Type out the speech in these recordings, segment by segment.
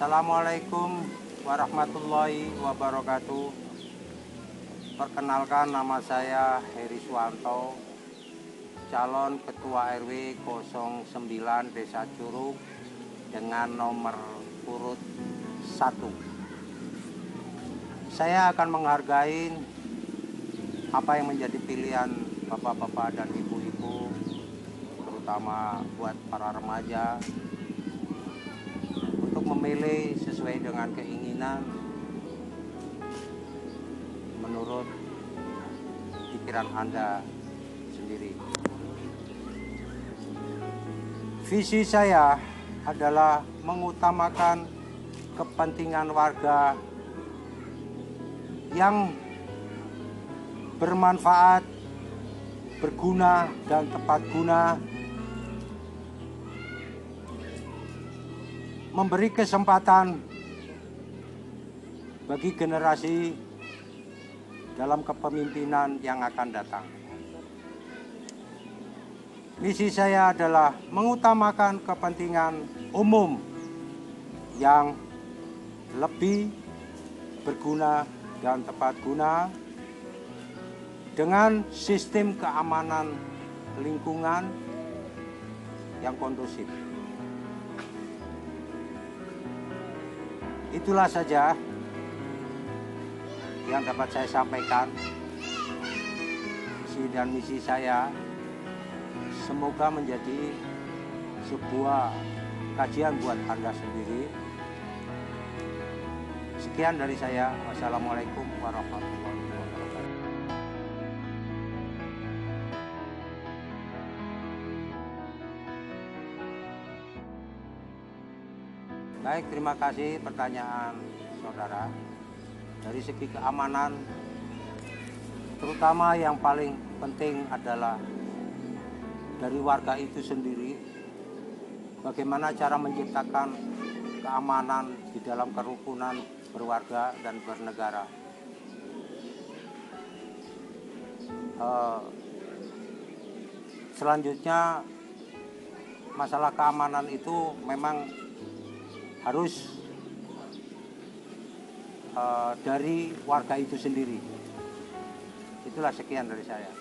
Assalamualaikum warahmatullahi wabarakatuh. Perkenalkan, nama saya Heri Suwanto, calon Ketua RW 09 Desa Curug dengan nomor urut 1. Saya akan menghargai apa yang menjadi pilihan bapak-bapak dan ibu-ibu, terutama buat para remaja, untuk memilih sesuai dengan keinginan menurut pikiran Anda sendiri. Visi saya adalah mengutamakan kepentingan warga yang bermanfaat, berguna, dan tepat guna, memberi kesempatan bagi generasi dalam kepemimpinan yang akan datang. Misi saya adalah mengutamakan kepentingan umum yang lebih berguna dan tepat guna dengan sistem keamanan lingkungan yang kondusif. Itulah saja yang dapat saya sampaikan, visi dan misi saya. Semoga menjadi sebuah kajian buat Anda sendiri. Sekian dari saya. Wassalamualaikum warahmatullahi wabarakatuh. Baik, terima kasih pertanyaan saudara. Dari segi keamanan, terutama yang paling penting adalah dari warga itu sendiri. Bagaimana cara menciptakan keamanan di dalam kerukunan berwarga dan bernegara. Selanjutnya, masalah keamanan itu memang harus dari warga itu sendiri. Itulah sekian dari saya.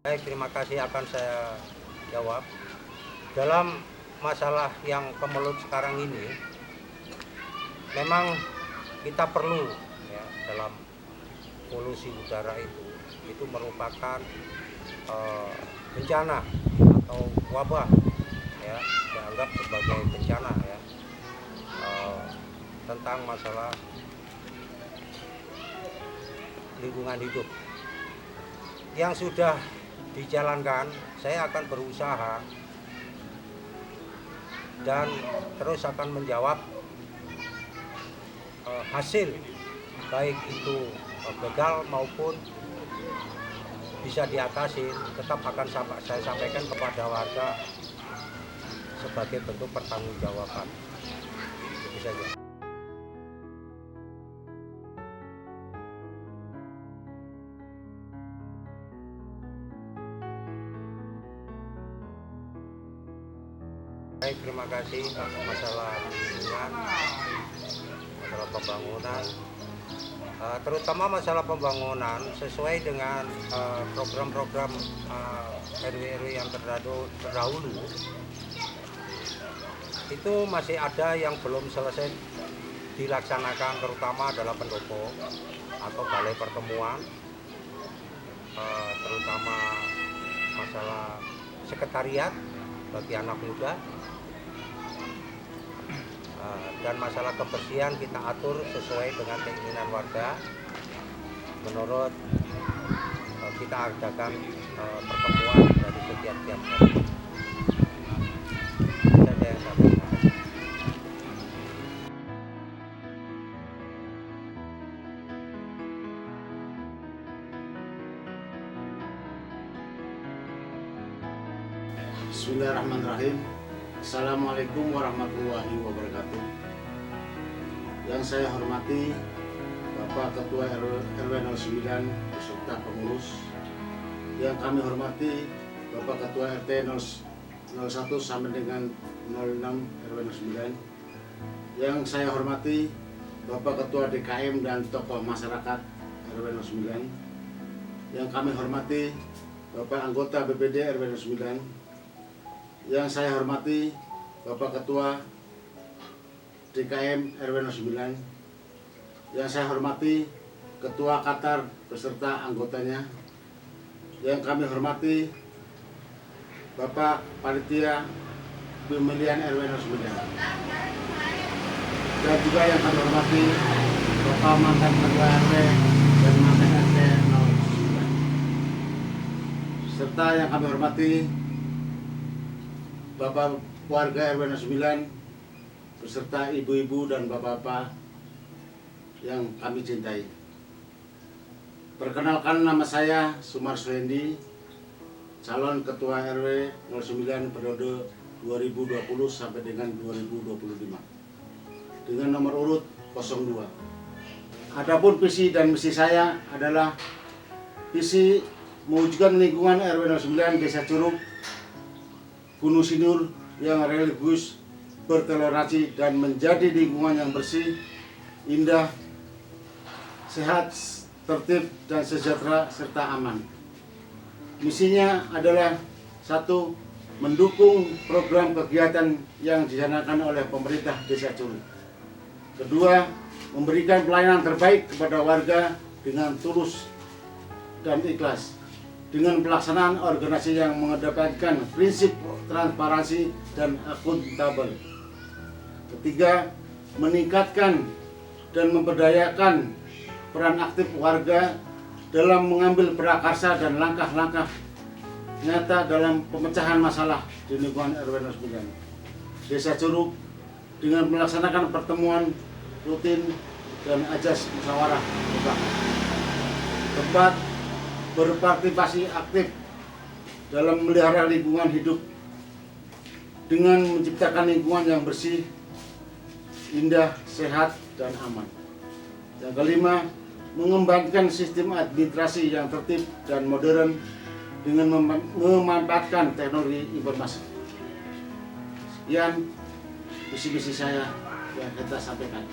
Baik, terima kasih, akan saya jawab. Dalam masalah yang kemelut sekarang ini, memang kita perlu ya, dalam polusi udara itu merupakan bencana atau wabah, ya, dianggap sebagai bencana ya, tentang masalah lingkungan hidup yang sudah dijalankan. Saya akan berusaha dan terus akan menjawab hasil, baik itu gagal maupun bisa diatasi, tetap akan saya sampaikan kepada warga sebagai bentuk pertanggungjawaban. Itu saja. Baik, terima kasih. Masalah lingkungan, masalah pembangunan, terutama masalah pembangunan sesuai dengan program-program RW yang terdahulu, itu masih ada yang belum selesai dilaksanakan, terutama adalah pendopo atau balai pertemuan, terutama masalah sekretariat bagi anak muda, dan masalah kebersihan kita atur sesuai dengan keinginan warga. Menurut kita adakan pertemuan dari setiap hari. Itu saja yang saya sampaikan. Bismillahirrahmanirrahim. Assalamualaikum warahmatullahi wabarakatuh. Yang saya hormati Bapak Ketua RW 09 beserta pengurus. Yang kami hormati Bapak Ketua RT 01 sampai dengan 06 RW 09. Yang saya hormati Bapak Ketua DKM dan tokoh masyarakat RW 09. Yang kami hormati Bapak anggota BPD RW 09. Yang saya hormati Bapak Ketua DKM RW 09. Yang saya hormati Ketua Qatar beserta anggotanya. Yang kami hormati Bapak Panitia Pemilihan RW 09. Dan juga yang kami hormati Bapak mantan Ketua RW dan mantan RT 09. Serta yang kami hormati Bapak warga RW 09 beserta ibu-ibu dan bapak-bapak yang kami cintai. Perkenalkan, nama saya Sumar Suhendi, calon Ketua RW 09 periode 2020 sampai dengan 2025 dengan nomor urut 02. Adapun visi dan misi saya adalah visi mewujudkan lingkungan RW 09 Desa Curug Gunung Sindur yang religius, bertoleransi dan menjadi lingkungan yang bersih, indah, sehat, tertib dan sejahtera serta aman. Misinya adalah 1. Mendukung program kegiatan yang dicanangkan oleh pemerintah Desa Curug. 2. Memberikan pelayanan terbaik kepada warga dengan tulus dan ikhlas, dengan pelaksanaan organisasi yang mengedepankan prinsip transparansi dan akuntabel. 3. Meningkatkan dan memberdayakan peran aktif warga dalam mengambil prakarsa dan langkah-langkah nyata dalam pemecahan masalah di lingkungan RW 09 Desa Curug dengan melaksanakan pertemuan rutin dan ajas musyawarah mufakat. 4. Berpartisipasi aktif dalam memelihara lingkungan hidup dengan menciptakan lingkungan yang bersih, indah, sehat, dan aman. Yang 5. Mengembangkan sistem administrasi yang tertib dan modern dengan memanfaatkan teknologi informasi. Sekian visi-misi saya yang kita sampaikan.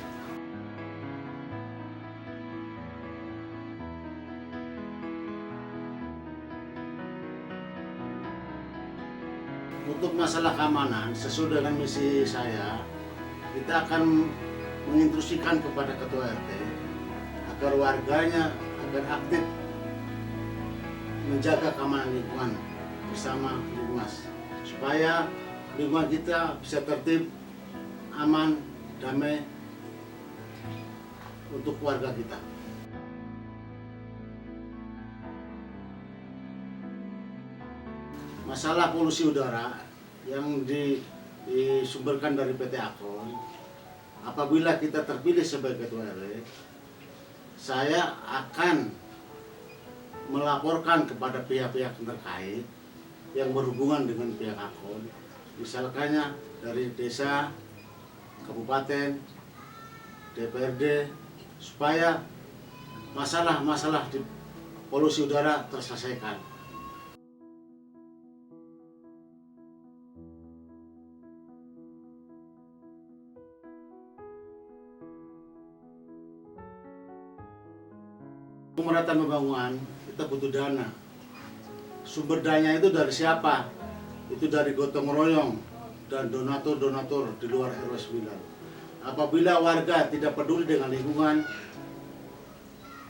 Untuk masalah keamanan, sesuai dengan misi saya, kita akan menginstruksikan kepada Ketua RT agar warganya agar aktif menjaga keamanan lingkungan bersama Lingmas, supaya lingkungan kita bisa tertib, aman, damai untuk warga kita. Masalah polusi udara yang disumberkan dari PT Akon, apabila kita terpilih sebagai Ketua RW, saya akan melaporkan kepada pihak-pihak terkait yang berhubungan dengan pihak Akon, misalkannya dari desa, kabupaten, DPRD, supaya masalah-masalah di polusi udara terselesaikan. Pemerataan pembangunan kita butuh dana. Sumber dana itu dari siapa? Itu dari gotong royong dan donatur-donatur di luar RW 9. Apabila warga tidak peduli dengan lingkungan,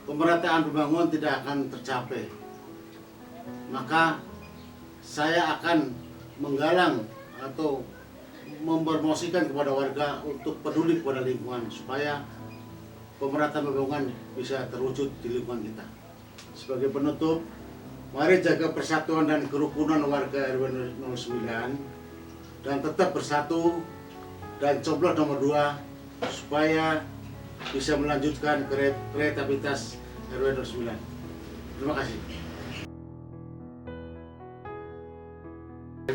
pemerataan pembangunan tidak akan tercapai. Maka saya akan menggalang atau mempromosikan kepada warga untuk peduli kepada lingkungan supaya pemerataan pembangunan bisa terwujud di lingkungan kita. Sebagai penutup, mari jaga persatuan dan kerukunan warga RW 09 dan tetap bersatu dan coblos nomor 2 supaya bisa melanjutkan kreativitas RW 09. Terima kasih.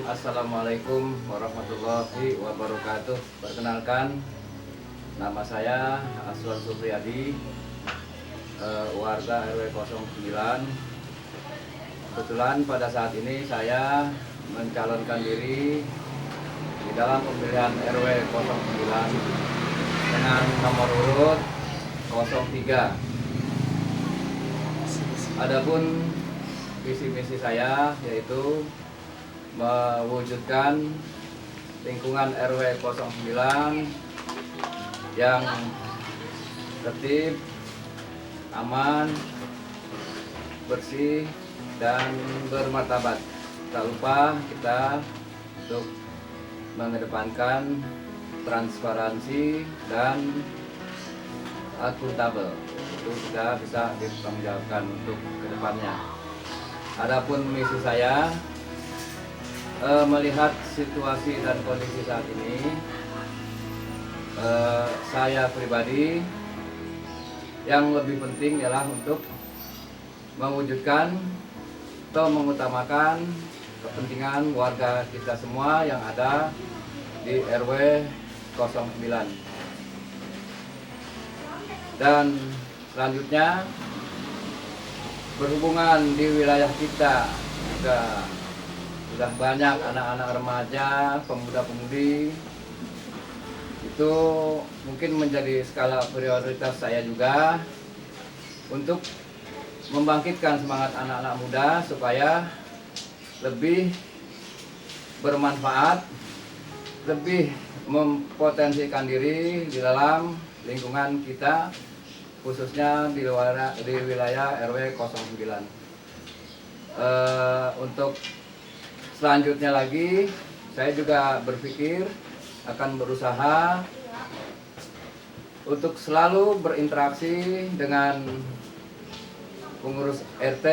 Assalamualaikum warahmatullahi wabarakatuh. Perkenalkan, nama saya Aswan Supriyadi, warga RW 09. Kebetulan pada saat ini saya mencalonkan diri di dalam pemilihan RW 09 dengan nomor urut 03. Adapun visi misi saya yaitu mewujudkan lingkungan RW 09 yang tertib, aman, bersih, dan bermartabat. Tak lupa kita untuk mengedepankan transparansi dan akuntabel. Itu kita bisa dipertanggungjawabkan untuk kedepannya. Adapun misi saya melihat situasi dan kondisi saat ini, saya pribadi yang lebih penting ialah untuk mewujudkan atau mengutamakan kepentingan warga kita semua yang ada di RW 09. Dan selanjutnya, berhubungan di wilayah kita juga sudah banyak anak-anak remaja, pemuda-pemudi, itu mungkin menjadi skala prioritas saya juga untuk membangkitkan semangat anak-anak muda supaya lebih bermanfaat, lebih mempotensikan diri di dalam lingkungan kita, khususnya di wilayah RW 09. Untuk selanjutnya lagi, saya juga berpikir akan berusaha untuk selalu berinteraksi dengan pengurus RT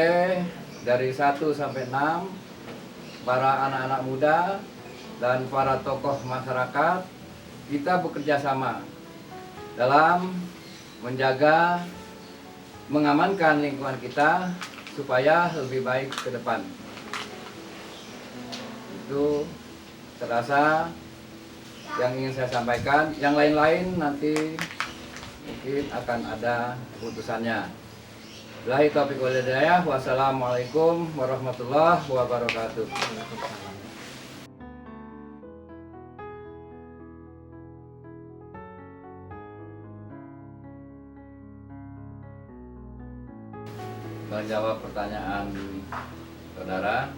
dari 1 sampai 6, para anak-anak muda dan para tokoh masyarakat. Kita bekerja sama dalam menjaga, mengamankan lingkungan kita supaya lebih baik ke depan. Itu terasa yang ingin saya sampaikan. Yang lain-lain nanti mungkin akan ada keputusannya. Billahi taufiq wal hidayah. Wassalamualaikum warahmatullahi wabarakatuh. Menjawab pertanyaan saudara,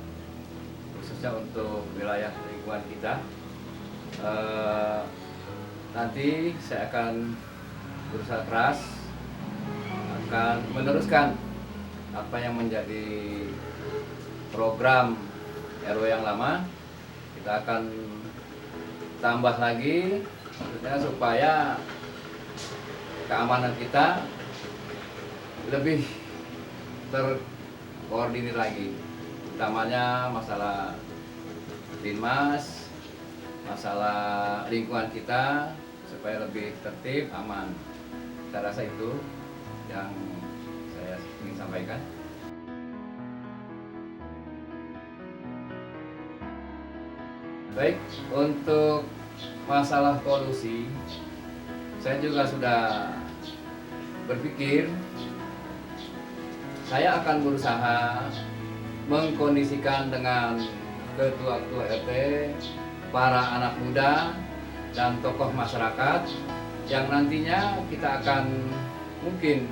khususnya untuk wilayah lingkungan kita, nanti saya akan berusaha keras akan meneruskan apa yang menjadi program RW yang lama. Kita akan tambah lagi, maksudnya supaya keamanan kita lebih terkoordinir lagi, utamanya masalah linmas, masalah lingkungan kita supaya lebih tertib, aman. Saya rasa itu yang saya ingin sampaikan. Baik, untuk masalah polusi, saya juga sudah berpikir saya akan berusaha mengkondisikan dengan ketua-ketua RT, para anak muda, dan tokoh masyarakat yang nantinya kita akan, mungkin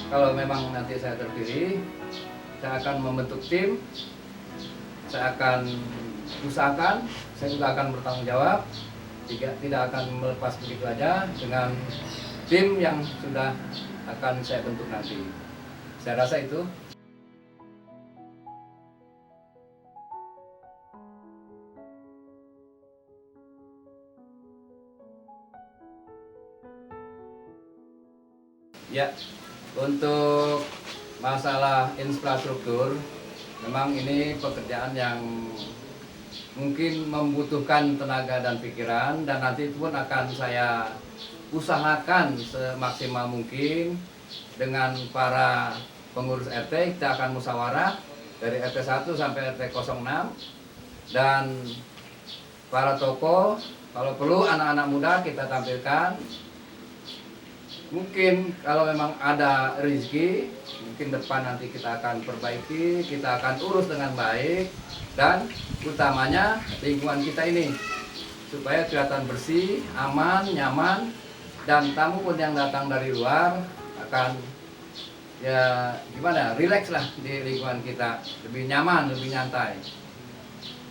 kalau memang nanti saya terpilih, saya akan membentuk tim. Saya akan usahakan, saya juga akan bertanggung jawab, tidak akan melepas begitu aja dengan tim yang sudah akan saya bentuk nanti. Saya rasa itu. Ya, untuk masalah infrastruktur, memang ini pekerjaan yang mungkin membutuhkan tenaga dan pikiran, dan nanti pun akan saya usahakan semaksimal mungkin dengan para pengurus RT. Kita akan musyawarah dari RT 1 sampai RT 06, dan para tokoh, kalau perlu anak-anak muda kita tampilkan mungkin kalau memang ada rezeki, mungkin depan nanti kita akan perbaiki, kita akan urus dengan baik, dan utamanya lingkungan kita ini supaya kelihatan bersih, aman, nyaman, dan tamu pun yang datang dari luar akan ya gimana, rileks lah di lingkungan kita, lebih nyaman, lebih nyantai.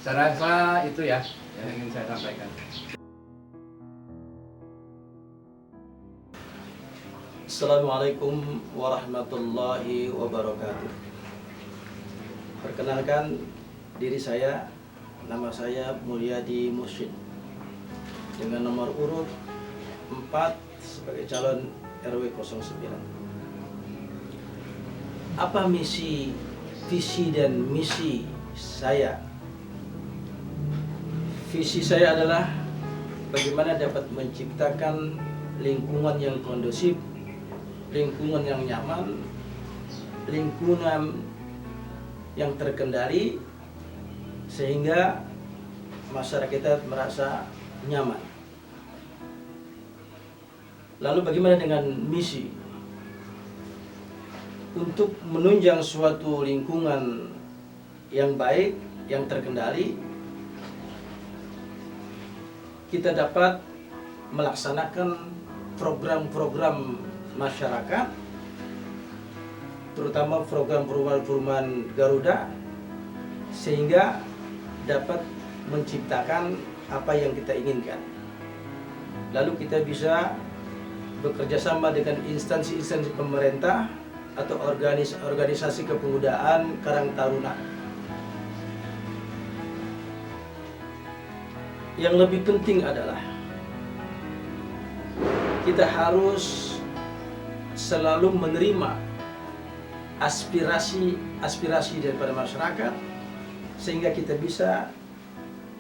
Saya rasa itu ya yang ingin saya sampaikan. Assalamualaikum warahmatullahi wabarakatuh. Perkenalkan diri saya, nama saya Mulyadi Mursyid dengan nomor urut 4 sebagai calon RW 09. Apa misi, visi dan misi saya? Visi saya adalah bagaimana dapat menciptakan lingkungan yang kondusif, lingkungan yang nyaman, lingkungan yang terkendali sehingga masyarakat kita merasa nyaman. Lalu bagaimana dengan misi? Untuk menunjang suatu lingkungan yang baik, yang terkendali, kita dapat melaksanakan program-program masyarakat, terutama program perumahan Garuda, sehingga dapat menciptakan apa yang kita inginkan. Lalu kita bisa bekerja sama dengan instansi-instansi pemerintah atau organisasi kepemudaan Karang Taruna. Yang lebih penting adalah kita harus selalu menerima aspirasi daripada masyarakat sehingga kita bisa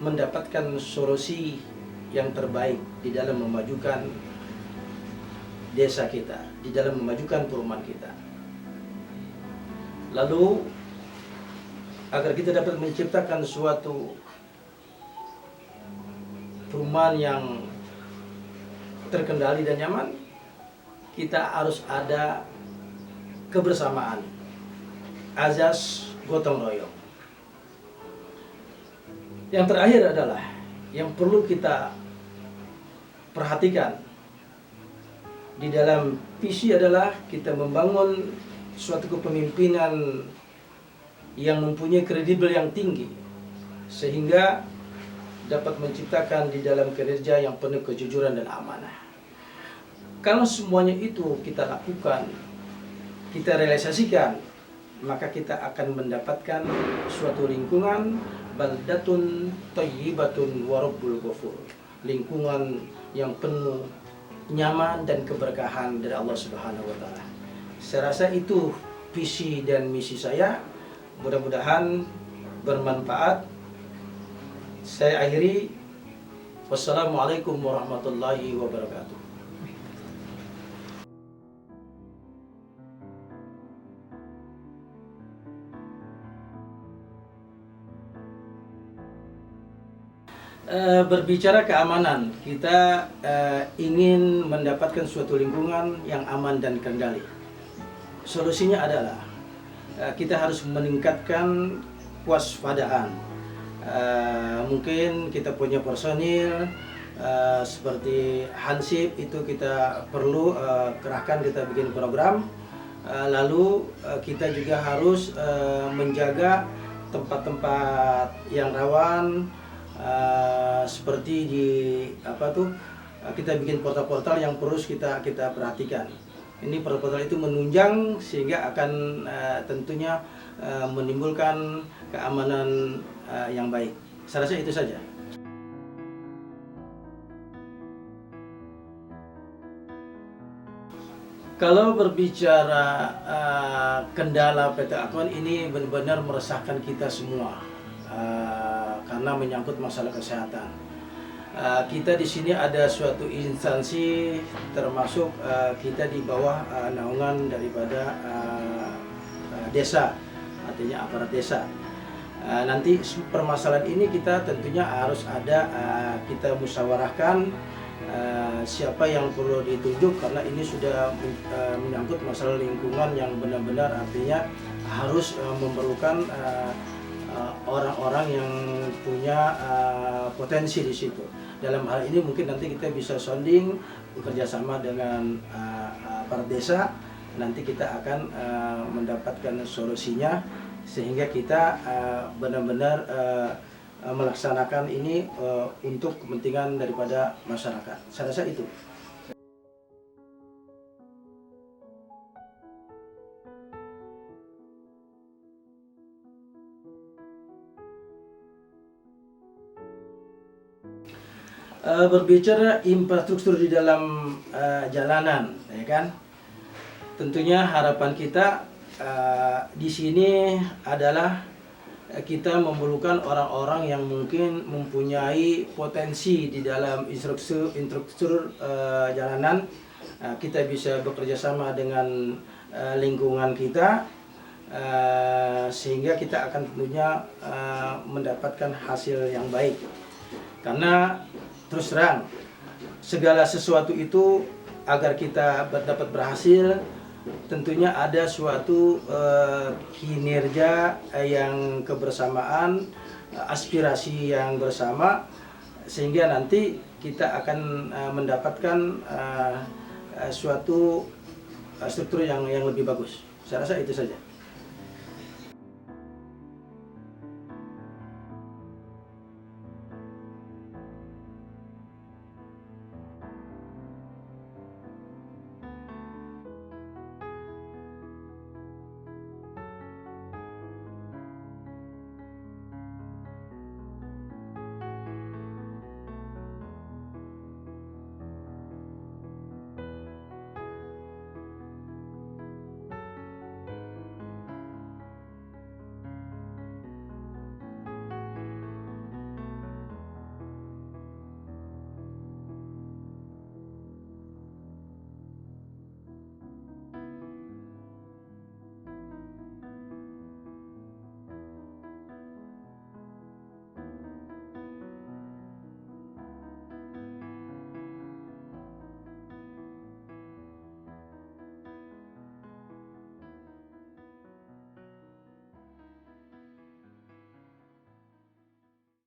mendapatkan solusi yang terbaik di dalam memajukan desa kita, di dalam memajukan perumahan kita. Lalu agar kita dapat menciptakan suatu perumahan yang terkendali dan nyaman, kita harus ada kebersamaan, azas gotong royong. Yang terakhir adalah yang perlu kita perhatikan di dalam visi adalah kita membangun suatu kepemimpinan yang mempunyai kredibel yang tinggi sehingga dapat menciptakan di dalam kinerja yang penuh kejujuran dan amanah. Kalau semuanya itu kita lakukan, kita realisasikan, maka kita akan mendapatkan suatu lingkungan baldatun thayyibatun wa rabbul ghafur, lingkungan yang penuh nyaman dan keberkahan dari Allah Subhanahu wa taala. Saya rasa itu visi dan misi saya. Mudah-mudahan bermanfaat. Saya akhiri. Wassalamualaikum warahmatullahi wabarakatuh. Berbicara keamanan, kita ingin mendapatkan suatu lingkungan yang aman dan kendali. Solusinya adalah kita harus meningkatkan kewaspadaan. Mungkin kita punya personil seperti Hansip itu kita perlu kerahkan, kita bikin program. Lalu kita juga harus menjaga tempat-tempat yang rawan. Seperti di kita bikin portal-portal yang terus kita perhatikan. Ini portal-portal itu menunjang sehingga akan tentunya menimbulkan keamanan yang baik. Saya rasa itu saja. Kalau berbicara kendala PT Akon ini benar-benar meresahkan kita semua. Karena menyangkut masalah kesehatan. Kita di sini ada suatu instansi, termasuk kita di bawah naungan daripada desa, artinya aparat desa. Nanti permasalahan ini kita tentunya harus ada, kita musyawarahkan siapa yang perlu ditunjuk, karena ini sudah menyangkut masalah lingkungan yang benar-benar artinya harus memerlukan orang-orang yang punya potensi di situ. Dalam hal ini mungkin nanti kita bisa sounding bekerja sama dengan para desa, nanti kita akan mendapatkan solusinya sehingga kita benar-benar melaksanakan ini untuk kepentingan daripada masyarakat. Saya rasa itu. Berbicara infrastruktur di dalam jalanan, ya kan? Tentunya harapan kita di sini adalah kita memerlukan orang-orang yang mungkin mempunyai potensi di dalam infrastruktur jalanan. Kita bisa bekerja sama dengan lingkungan kita sehingga kita akan tentunya mendapatkan hasil yang baik. Karena terus terang segala sesuatu itu agar kita dapat berhasil, tentunya ada suatu kinerja yang kebersamaan, aspirasi yang bersama, sehingga nanti kita akan mendapatkan suatu struktur yang lebih bagus. Saya rasa itu saja.